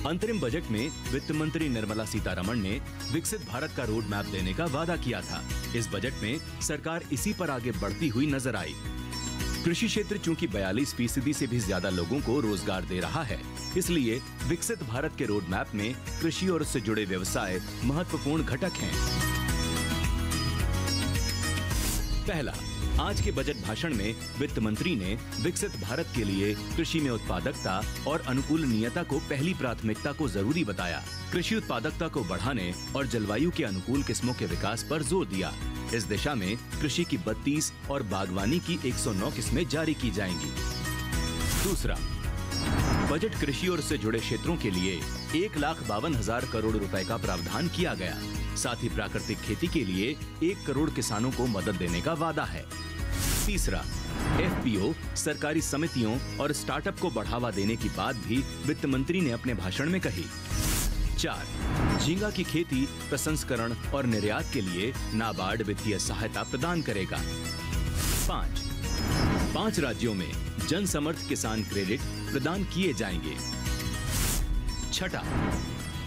अंतरिम बजट में वित्त मंत्री निर्मला सीतारमण ने विकसित भारत का रोड मैप देने का वादा किया था। इस बजट में सरकार इसी पर आगे बढ़ती हुई नजर आई। कृषि क्षेत्र चूंकि 42% से भी ज्यादा लोगों को रोजगार दे रहा है, इसलिए विकसित भारत के रोड मैप में कृषि और उससे जुड़े व्यवसाय महत्वपूर्ण घटक हैं। पहला, आज के बजट भाषण में वित्त मंत्री ने विकसित भारत के लिए कृषि में उत्पादकता और अनुकूलनीयता को पहली प्राथमिकता को जरूरी बताया। कृषि उत्पादकता को बढ़ाने और जलवायु के अनुकूल किस्मों के विकास पर जोर दिया। इस दिशा में कृषि की 32 और बागवानी की 109 किस्में जारी की जाएंगी। दूसरा, बजट कृषि और उससे जुड़े क्षेत्रों के लिए 1,52,000 करोड़ रुपए का प्रावधान किया गया। साथ ही प्राकृतिक खेती के लिए 1 करोड़ किसानों को मदद देने का वादा है। तीसरा, एफपीओ, सरकारी समितियों और स्टार्टअप को बढ़ावा देने की बात भी वित्त मंत्री ने अपने भाषण में कही। 4, झींगा की खेती, प्रसंस्करण और निर्यात के लिए नाबार्ड वित्तीय सहायता प्रदान करेगा। 5 राज्यों में जन समर्थ किसान क्रेडिट प्रदान किए जाएंगे। छठा,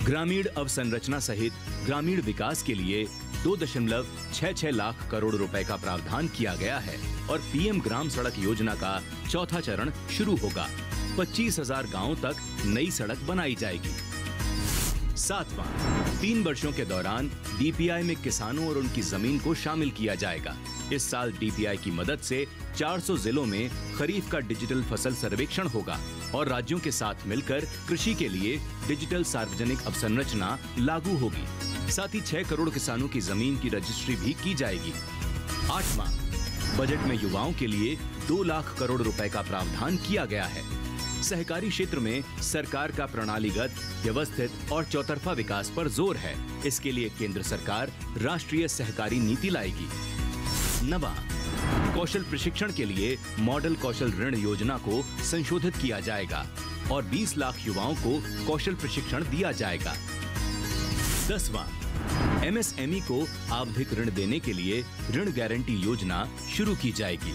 ग्रामीण अवसंरचना सहित ग्रामीण विकास के लिए 2.66 लाख करोड़ रुपए का प्रावधान किया गया है और पीएम ग्राम सड़क योजना का चौथा चरण शुरू होगा। 25,000 गांवों तक नई सड़क बनाई जाएगी। 7वां, 3 वर्षों के दौरान डीपीआई में किसानों और उनकी जमीन को शामिल किया जाएगा। इस साल डीपीआई की मदद से 400 जिलों में खरीफ का डिजिटल फसल सर्वेक्षण होगा और राज्यों के साथ मिलकर कृषि के लिए डिजिटल सार्वजनिक अवसंरचना लागू होगी। साथ ही 6 करोड़ किसानों की जमीन की रजिस्ट्री भी की जाएगी। 8वां, बजट में युवाओं के लिए 2 लाख करोड़ रुपए का प्रावधान किया गया है। सहकारी क्षेत्र में सरकार का प्रणालीगत, व्यवस्थित और चौतरफा विकास पर जोर है। इसके लिए केंद्र सरकार राष्ट्रीय सहकारी नीति लाएगी। 9वां, कौशल प्रशिक्षण के लिए मॉडल कौशल ऋण योजना को संशोधित किया जाएगा और 20 लाख युवाओं को कौशल प्रशिक्षण दिया जाएगा। 10वां, एमएसएमई को आवधिक ऋण देने के लिए ऋण गारंटी योजना शुरू की जाएगी।